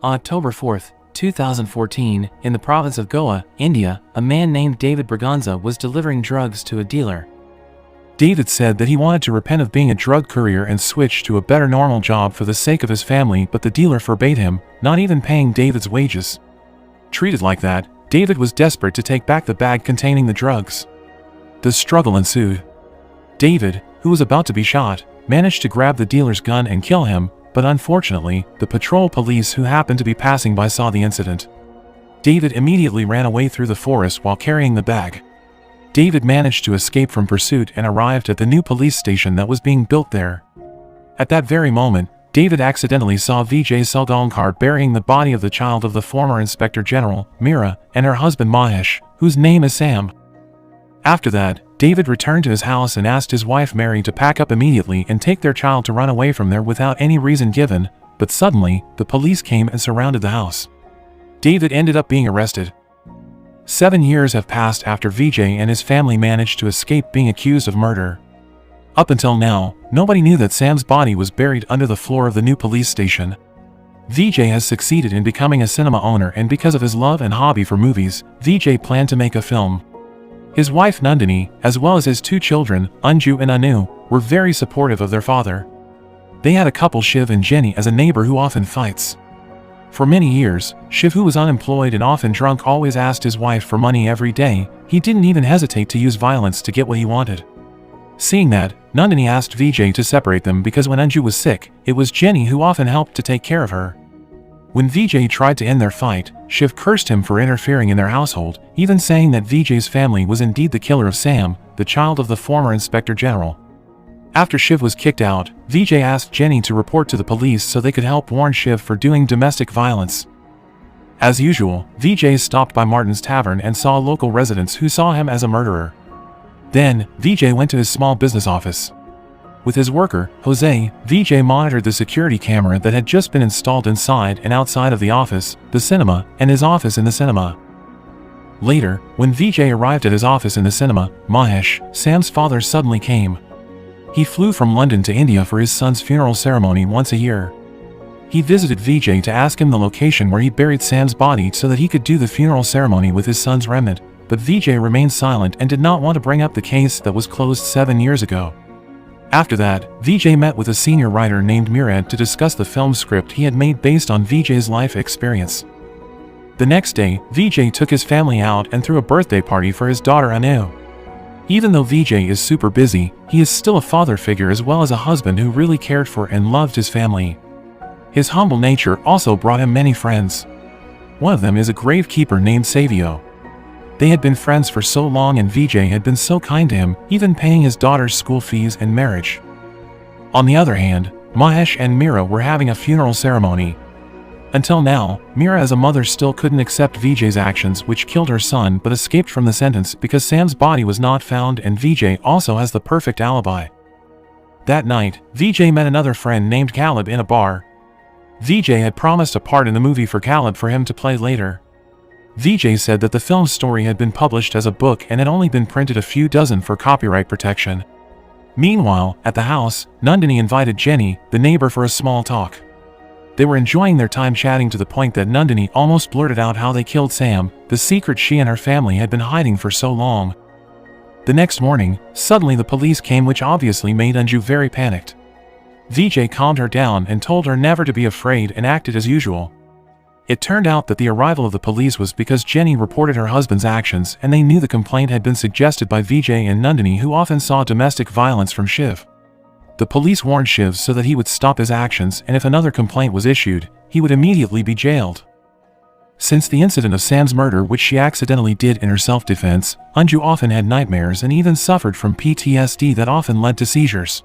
On October 4, 2014, in the province of Goa, India, a man named David Braganza was delivering drugs to a dealer. David said that he wanted to repent of being a drug courier and switch to a better normal job for the sake of his family, but the dealer forbade him, not even paying David's wages. Treated like that, David was desperate to take back the bag containing the drugs. The struggle ensued. David, who was about to be shot, managed to grab the dealer's gun and kill him, but unfortunately, the patrol police who happened to be passing by saw the incident. David immediately ran away through the forest while carrying the bag. David managed to escape from pursuit and arrived at the new police station that was being built there. At that very moment, David accidentally saw Vijay Salgaonkar burying the body of the child of the former Inspector General, Meera, and her husband Mahesh, whose name is Sam. After that, David returned to his house and asked his wife Mary to pack up immediately and take their child to run away from there without any reason given, but suddenly, the police came and surrounded the house. David ended up being arrested. 7 years have passed after Vijay and his family managed to escape being accused of murder. Up until now, nobody knew that Sam's body was buried under the floor of the new police station. Vijay has succeeded in becoming a cinema owner, and because of his love and hobby for movies, Vijay planned to make a film. His wife Nandini, as well as his 2 children, Anju and Anu, were very supportive of their father. They had a couple, Shiv and Jenny, as a neighbor who often fights. For many years, Shiv, who was unemployed and often drunk, always asked his wife for money every day. He didn't even hesitate to use violence to get what he wanted. Seeing that, Nandini asked Vijay to separate them because when Anju was sick, it was Jenny who often helped to take care of her. When Vijay tried to end their fight, Shiv cursed him for interfering in their household, even saying that Vijay's family was indeed the killer of Sam, the child of the former Inspector General. After Shiv was kicked out, Vijay asked Jenny to report to the police so they could help warn Shiv for doing domestic violence. As usual, Vijay stopped by Martin's tavern and saw local residents who saw him as a murderer. Then, Vijay went to his small business office. With his worker, Jose, Vijay monitored the security camera that had just been installed inside and outside of the office, the cinema, and his office in the cinema. Later, when Vijay arrived at his office in the cinema, Mahesh, Sam's father, suddenly came. He flew from London to India for his son's funeral ceremony once a year. He visited Vijay to ask him the location where he buried Sam's body so that he could do the funeral ceremony with his son's remnant, but Vijay remained silent and did not want to bring up the case that was closed 7 years ago. After that, Vijay met with a senior writer named Meera to discuss the film script he had made based on Vijay's life experience. The next day, Vijay took his family out and threw a birthday party for his daughter Anu. Even though Vijay is super busy, he is still a father figure as well as a husband who really cared for and loved his family. His humble nature also brought him many friends. One of them is a gravekeeper named Savio. They had been friends for so long and Vijay had been so kind to him, even paying his daughter's school fees and marriage. On the other hand, Mahesh and Meera were having a funeral ceremony. Until now, Meera as a mother still couldn't accept Vijay's actions, which killed her son, but escaped from the sentence because Sam's body was not found and Vijay also has the perfect alibi. That night, Vijay met another friend named Caleb in a bar. Vijay had promised a part in the movie for Caleb for him to play later. Vijay said that the film's story had been published as a book and had only been printed a few dozen for copyright protection. Meanwhile, at the house, Nandini invited Jenny, the neighbor, for a small talk. They were enjoying their time chatting to the point that Nandini almost blurted out how they killed Sam, the secret she and her family had been hiding for so long. The next morning, suddenly the police came, which obviously made Anju very panicked. Vijay calmed her down and told her never to be afraid and acted as usual. It turned out that the arrival of the police was because Jenny reported her husband's actions and they knew the complaint had been suggested by Vijay and Nandini, who often saw domestic violence from Shiv. The police warned Shiv so that he would stop his actions, and if another complaint was issued, he would immediately be jailed. Since the incident of Sam's murder, which she accidentally did in her self-defense, Anju often had nightmares and even suffered from PTSD that often led to seizures.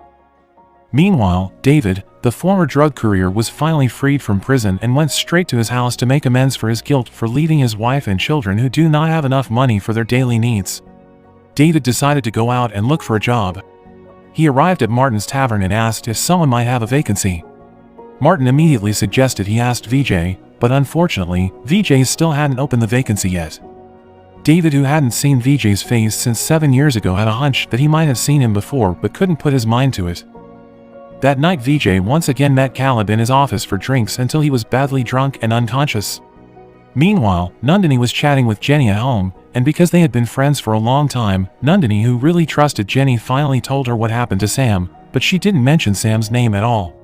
Meanwhile, David, the former drug courier, was finally freed from prison and went straight to his house to make amends for his guilt for leaving his wife and children who do not have enough money for their daily needs. David decided to go out and look for a job. He arrived at Martin's tavern and asked if someone might have a vacancy. Martin immediately suggested he asked Vijay, but unfortunately, Vijay still hadn't opened the vacancy yet. David, who hadn't seen Vijay's face since 7 years ago, had a hunch that he might have seen him before but couldn't put his mind to it. That night Vijay once again met Caleb in his office for drinks until he was badly drunk and unconscious. Meanwhile, Nandini was chatting with Jenny at home, and because they had been friends for a long time, Nandini, who really trusted Jenny, finally told her what happened to Sam, but she didn't mention Sam's name at all.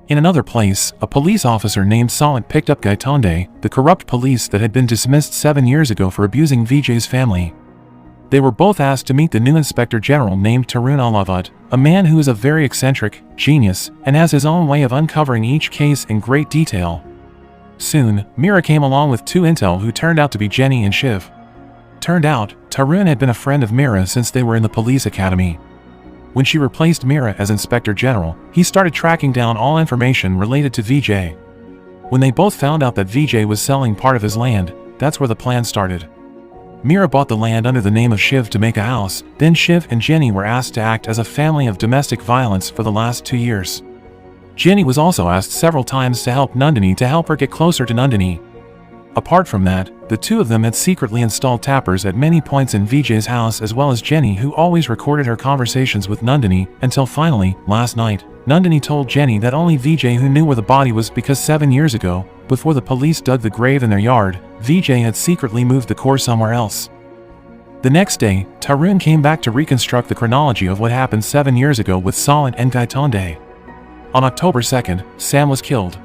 In another place, a police officer named Salant picked up Gaitonde, the corrupt police that had been dismissed 7 years ago for abusing Vijay's family. They were both asked to meet the new Inspector General named Tarun Alavad, a man who is a very eccentric, genius, and has his own way of uncovering each case in great detail. Soon, Mira came along with 2 intel who turned out to be Jenny and Shiv. Turned out, Tarun had been a friend of Mira since they were in the police academy. When she replaced Mira as Inspector General, he started tracking down all information related to Vijay. When they both found out that Vijay was selling part of his land, that's where the plan started. Mira bought the land under the name of Shiv to make a house, then Shiv and Jenny were asked to act as a family of domestic violence for the last 2 years. Jenny was also asked several times to help Nandini to help her get closer to Nandini. Apart from that, the two of them had secretly installed tappers at many points in Vijay's house, as well as Jenny, who always recorded her conversations with Nandini, until finally, last night, Nandini told Jenny that only Vijay who knew where the body was, because 7 years ago, before the police dug the grave in their yard, Vijay had secretly moved the core somewhere else. The next day, Tarun came back to reconstruct the chronology of what happened 7 years ago with Salant and Gaitonde. On October 2nd, Sam was killed.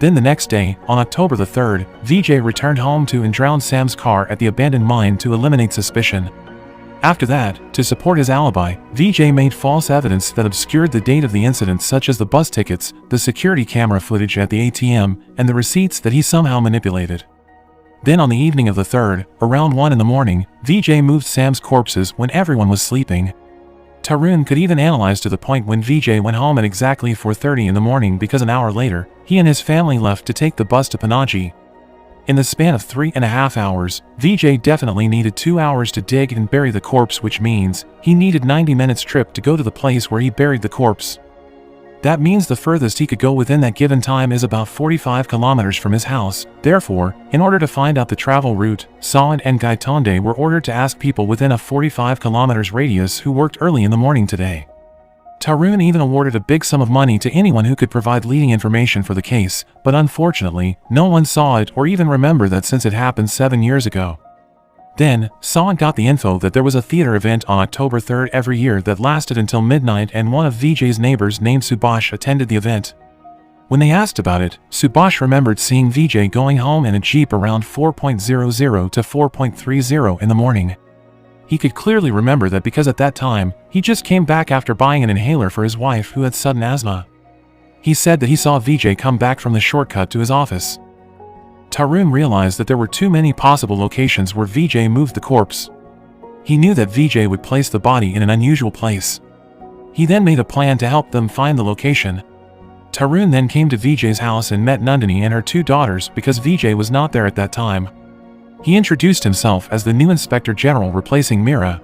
Then the next day, on October the 3rd, Vijay returned home to and drowned Sam's car at the abandoned mine to eliminate suspicion. After that, to support his alibi, Vijay made false evidence that obscured the date of the incident, such as the bus tickets, the security camera footage at the ATM, and the receipts that he somehow manipulated. Then on the evening of the 3rd, around 1 in the morning, Vijay moved Sam's corpses when everyone was sleeping. Tarun could even analyze to the point when Vijay went home at exactly 4:30 in the morning, because an hour later, he and his family left to take the bus to Panaji. In the span of 3.5 hours, Vijay definitely needed 2 hours to dig and bury the corpse, which means he needed 90 minutes trip to go to the place where he buried the corpse. That means the furthest he could go within that given time is about 45 kilometers from his house. Therefore, in order to find out the travel route, Salant and Gaitonde were ordered to ask people within a 45 kilometers radius who worked early in the morning today. Tarun even awarded a big sum of money to anyone who could provide leading information for the case, but unfortunately, no one saw it or even remember that since it happened 7 years ago. Then, Salant got the info that there was a theater event on October 3rd every year that lasted until midnight, and one of Vijay's neighbors named Subhash attended the event. When they asked about it, Subhash remembered seeing Vijay going home in a jeep around 4:00 to 4:30 in the morning. He could clearly remember that because at that time, he just came back after buying an inhaler for his wife who had sudden asthma. He said that he saw Vijay come back from the shortcut to his office. Tarun realized that there were too many possible locations where Vijay moved the corpse. He knew that Vijay would place the body in an unusual place. He then made a plan to help them find the location. Tarun then came to Vijay's house and met Nandini and her 2 daughters because Vijay was not there at that time. He introduced himself as the new Inspector General replacing Mira.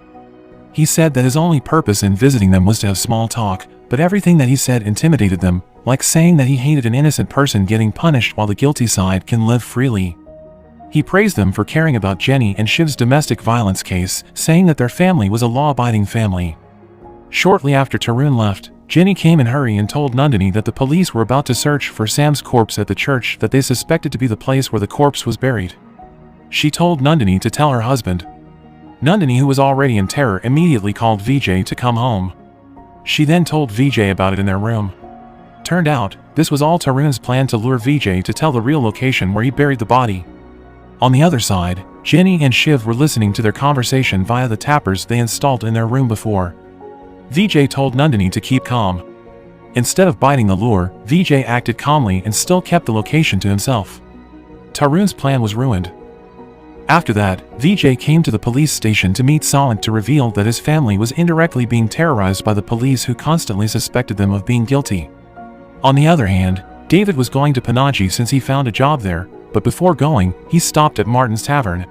He said that his only purpose in visiting them was to have small talk, but everything that he said intimidated them, like saying that he hated an innocent person getting punished while the guilty side can live freely. He praised them for caring about Jenny and Shiv's domestic violence case, saying that their family was a law-abiding family. Shortly after Tarun left, Jenny came in a hurry and told Nandini that the police were about to search for Sam's corpse at the church that they suspected to be the place where the corpse was buried. She told Nandini to tell her husband. Nandini, who was already in terror, immediately called Vijay to come home. She then told Vijay about it in their room. Turned out, this was all Tarun's plan to lure Vijay to tell the real location where he buried the body. On the other side, Jenny and Shiv were listening to their conversation via the tappers they installed in their room before. Vijay told Nandini to keep calm. Instead of biting the lure, Vijay acted calmly and still kept the location to himself. Tarun's plan was ruined. After that, Vijay came to the police station to meet Salant to reveal that his family was indirectly being terrorized by the police, who constantly suspected them of being guilty. On the other hand, David was going to Panaji since he found a job there, but before going, he stopped at Martin's Tavern.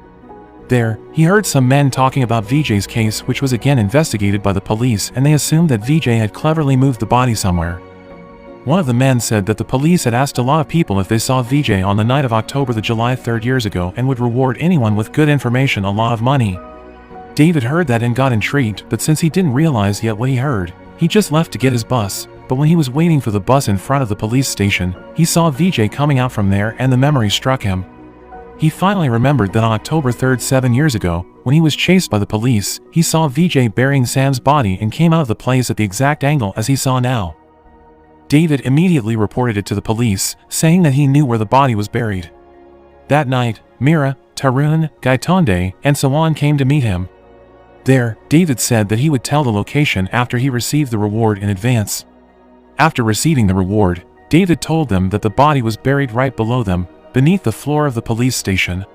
There, he heard some men talking about Vijay's case, which was again investigated by the police, and they assumed that Vijay had cleverly moved the body somewhere. One of the men said that the police had asked a lot of people if they saw Vijay on the night of October the July 3rd years ago and would reward anyone with good information a lot of money. David heard that and got intrigued, but since he didn't realize yet what he heard, he just left to get his bus, but when he was waiting for the bus in front of the police station, he saw VJ coming out from there and the memory struck him. He finally remembered that on October 3rd 7 years ago, when he was chased by the police, he saw VJ burying Sam's body and came out of the place at the exact angle as he saw now. David immediately reported it to the police, saying that he knew where the body was buried. That night, Mira, Tarun, Gaitonde, and Sawan came to meet him. There, David said that he would tell the location after he received the reward in advance. After receiving the reward, David told them that the body was buried right below them, beneath the floor of the police station.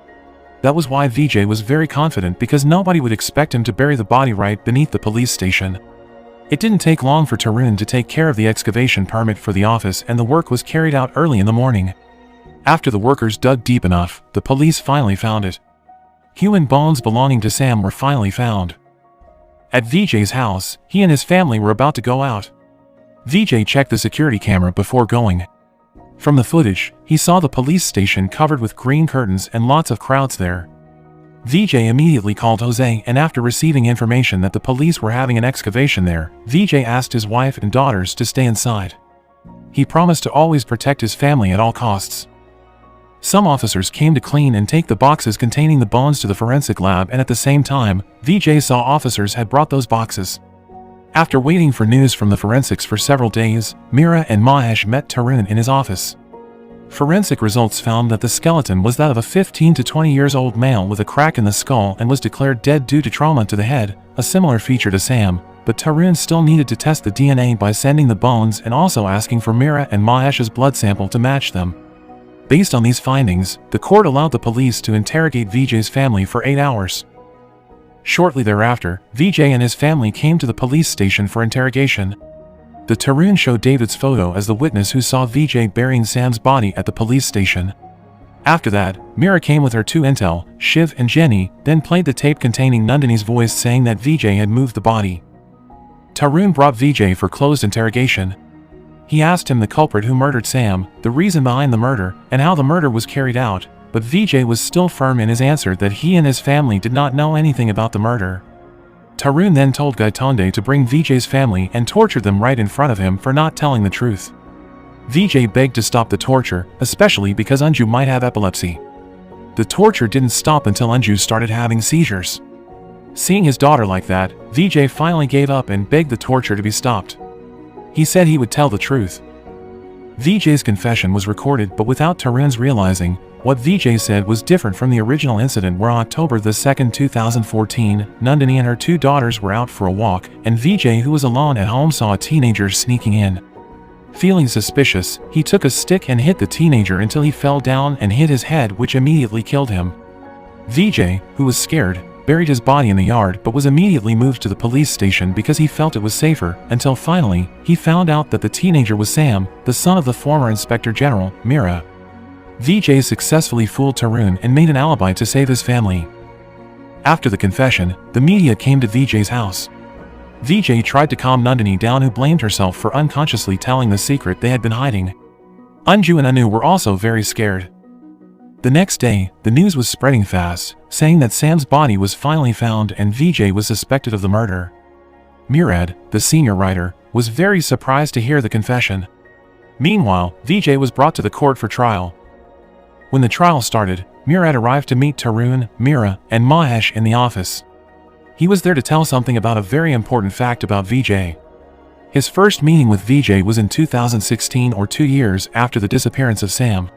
That was why VJ was very confident, because nobody would expect him to bury the body right beneath the police station. It didn't take long for Tarun to take care of the excavation permit for the office, and the work was carried out early in the morning. After the workers dug deep enough, the police finally found it. Human bones belonging to Sam were finally found. At VJ's house, he and his family were about to go out. VJ checked the security camera before going. From the footage, he saw the police station covered with green curtains and lots of crowds there. VJ immediately called Jose, and after receiving information that the police were having an excavation there, VJ asked his wife and daughters to stay inside. He promised to always protect his family at all costs. Some officers came to clean and take the boxes containing the bones to the forensic lab, and at the same time, VJ saw officers had brought those boxes. After waiting for news from the forensics for several days, Mira and Mahesh met Tarun in his office. Forensic results found that the skeleton was that of a 15 to 20 years old male with a crack in the skull and was declared dead due to trauma to the head, a similar feature to Sam, but Tarun still needed to test the DNA by sending the bones and also asking for Mira and Mahesh's blood sample to match them. Based on these findings, the court allowed the police to interrogate VJ's family for 8 hours. Shortly thereafter, VJ and his family came to the police station for interrogation. The Tarun showed David's photo as the witness who saw VJ burying Sam's body at the police station. After that, Mira came with her two intel, Shiv and Jenny, then played the tape containing Nandini's voice saying that VJ had moved the body. Tarun brought VJ for closed interrogation. He asked him the culprit who murdered Sam, the reason behind the murder, and how the murder was carried out, but VJ was still firm in his answer that he and his family did not know anything about the murder. Tarun then told Gaitonde to bring VJ's family and torture them right in front of him for not telling the truth. VJ begged to stop the torture, especially because Anju might have epilepsy. The torture didn't stop until Anju started having seizures. Seeing his daughter like that, VJ finally gave up and begged the torture to be stopped. He said he would tell the truth. VJ's confession was recorded, but without Tarun's realizing, what VJ said was different from the original incident where on October 2, 2014, Nandini and her two daughters were out for a walk, and VJ, who was alone at home, saw a teenager sneaking in. Feeling suspicious, he took a stick and hit the teenager until he fell down and hit his head, which immediately killed him. VJ, who was scared, buried his body in the yard but was immediately moved to the police station because he felt it was safer, until finally, he found out that the teenager was Sam, the son of the former Inspector General, Mira. VJ successfully fooled Tarun and made an alibi to save his family. After the confession, the media came to VJ's house. VJ tried to calm Nandini down, who blamed herself for unconsciously telling the secret they had been hiding. Anju and Anu were also very scared. The next day, the news was spreading fast, saying that Sam's body was finally found and VJ was suspected of the murder. Murad, the senior writer, was very surprised to hear the confession. Meanwhile, VJ was brought to the court for trial. When the trial started, Murad arrived to meet Tarun, Mira, and Mahesh in the office. He was there to tell something about a very important fact about VJ. His first meeting with VJ was in 2016, or 2 years after the disappearance of Sam.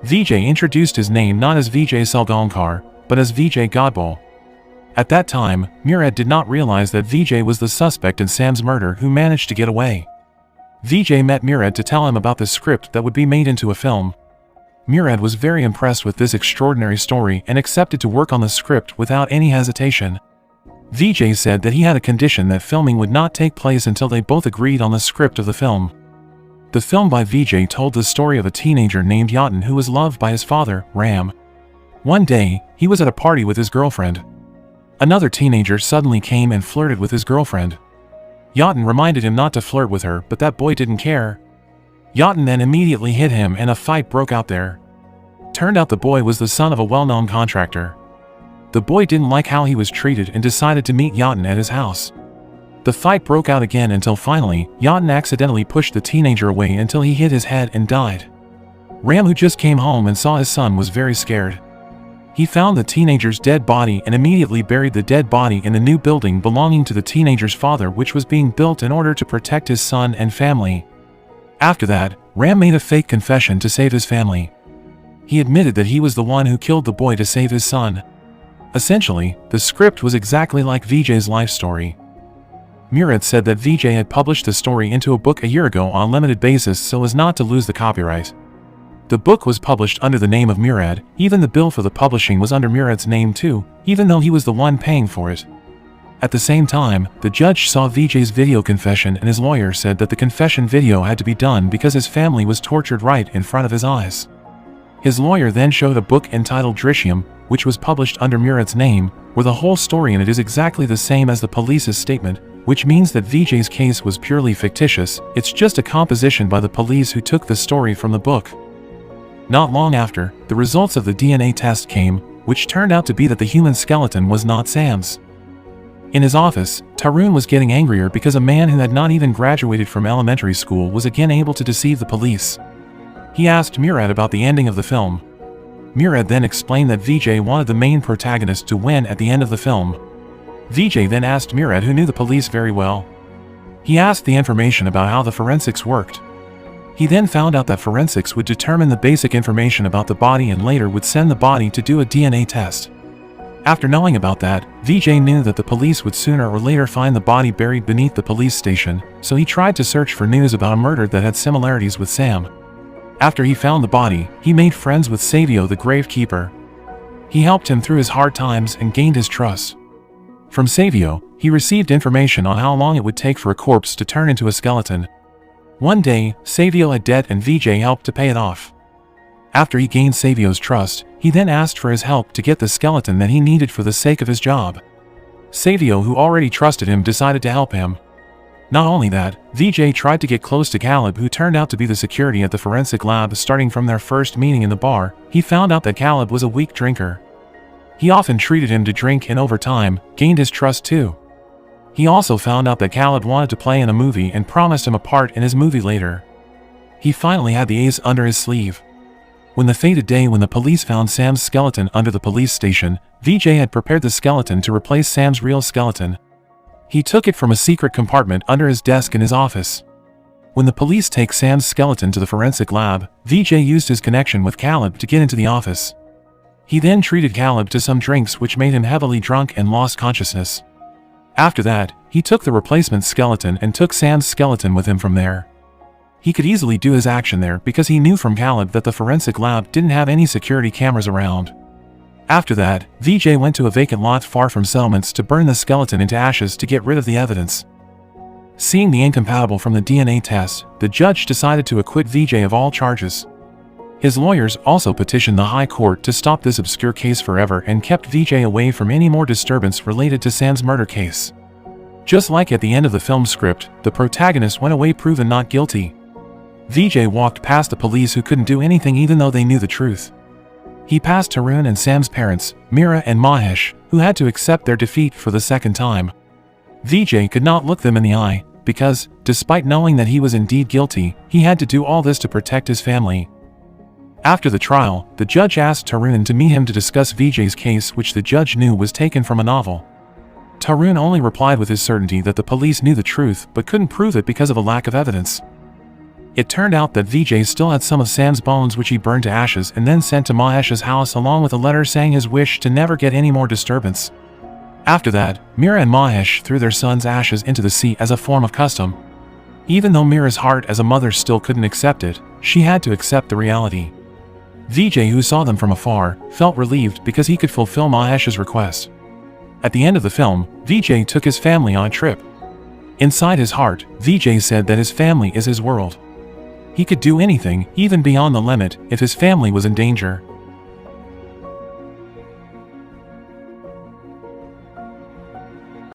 VJ introduced his name not as Vijay Salgaonkar, but as Vijay Godbol. At that time, Murad did not realize that Vijay was the suspect in Sam's murder who managed to get away. Vijay met Murad to tell him about the script that would be made into a film. Murad was very impressed with this extraordinary story and accepted to work on the script without any hesitation. Vijay said that he had a condition that filming would not take place until they both agreed on the script of the film. The film by Vijay told the story of a teenager named Yatin who was loved by his father, Ram. One day, he was at a party with his girlfriend. Another teenager suddenly came and flirted with his girlfriend. Yatin reminded him not to flirt with her, but that boy didn't care. Yatin then immediately hit him and a fight broke out there. Turned out the boy was the son of a well-known contractor. The boy didn't like how he was treated and decided to meet Yatin at his house. The fight broke out again until finally, Yatin accidentally pushed the teenager away until he hit his head and died. Ram, who just came home and saw his son, was very scared. He found the teenager's dead body and immediately buried the dead body in the new building belonging to the teenager's father, which was being built in order to protect his son and family. After that, Ram made a fake confession to save his family. He admitted that he was the one who killed the boy to save his son. Essentially, the script was exactly like Vijay's life story. Murad said that Vijay had published the story into a book a year ago on a limited basis so as not to lose the copyright. The book was published under the name of Murad. Even the bill for the publishing was under Murad's name too, even though he was the one paying for it. At the same time, the judge saw Vijay's video confession and his lawyer said that the confession video had to be done because his family was tortured right in front of his eyes. His lawyer then showed a book entitled Drishyam, which was published under Murad's name, where the whole story in it is exactly the same as the police's statement, which means that Vijay's case was purely fictitious. It's just a composition by the police who took the story from the book. Not long after, the results of the DNA test came, which turned out to be that the human skeleton was not Sam's. In his office, Tarun was getting angrier because a man who had not even graduated from elementary school was again able to deceive the police. He asked Murad about the ending of the film. Murad then explained that Vijay wanted the main protagonist to win at the end of the film. Vijay then asked Murad, who knew the police very well. He asked the information about how the forensics worked. He then found out that forensics would determine the basic information about the body and later would send the body to do a DNA test. After knowing about that, Vijay knew that the police would sooner or later find the body buried beneath the police station, so he tried to search for news about a murder that had similarities with Sam. After he found the body, he made friends with Savio, the gravekeeper. He helped him through his hard times and gained his trust. From Savio, he received information on how long it would take for a corpse to turn into a skeleton. One day, Savio had debt and Vijay helped to pay it off. After he gained Savio's trust, he then asked for his help to get the skeleton that he needed for the sake of his job. Savio, who already trusted him, decided to help him. Not only that, Vijay tried to get close to Caleb, who turned out to be the security at the forensic lab. Starting from their first meeting in the bar, he found out that Caleb was a weak drinker. He often treated him to drink and over time, gained his trust too. He also found out that Caleb wanted to play in a movie and promised him a part in his movie later. He finally had the ace under his sleeve. When the fated day when the police found Sam's skeleton under the police station, Vijay had prepared the skeleton to replace Sam's real skeleton. He took it from a secret compartment under his desk in his office. When the police take Sam's skeleton to the forensic lab, Vijay used his connection with Caleb to get into the office. He then treated Caleb to some drinks which made him heavily drunk and lost consciousness. After that, he took the replacement skeleton and took Sam's skeleton with him from there. He could easily do his action there because he knew from Caleb that the forensic lab didn't have any security cameras around. After that, Vijay went to a vacant lot far from settlements to burn the skeleton into ashes to get rid of the evidence. Seeing the incompatible from the DNA test, the judge decided to acquit Vijay of all charges. His lawyers also petitioned the High Court to stop this obscure case forever and kept Vijay away from any more disturbance related to Sam's murder case. Just like at the end of the film script, the protagonist went away proven not guilty. Vijay walked past the police who couldn't do anything even though they knew the truth. He passed Tarun and Sam's parents, Meera and Mahesh, who had to accept their defeat for the second time. Vijay could not look them in the eye, because, despite knowing that he was indeed guilty, he had to do all this to protect his family. After the trial, the judge asked Tarun to meet him to discuss Vijay's case, which the judge knew was taken from a novel. Tarun only replied with his certainty that the police knew the truth but couldn't prove it because of a lack of evidence. It turned out that Vijay still had some of Sam's bones which he burned to ashes and then sent to Mahesh's house along with a letter saying his wish to never get any more disturbance. After that, Meera and Mahesh threw their son's ashes into the sea as a form of custom. Even though Meera's heart as a mother still couldn't accept it, she had to accept the reality. Vijay, who saw them from afar, felt relieved because he could fulfill Mahesh's request. At the end of the film, Vijay took his family on a trip. Inside his heart, Vijay said that his family is his world. He could do anything, even beyond the limit, if his family was in danger.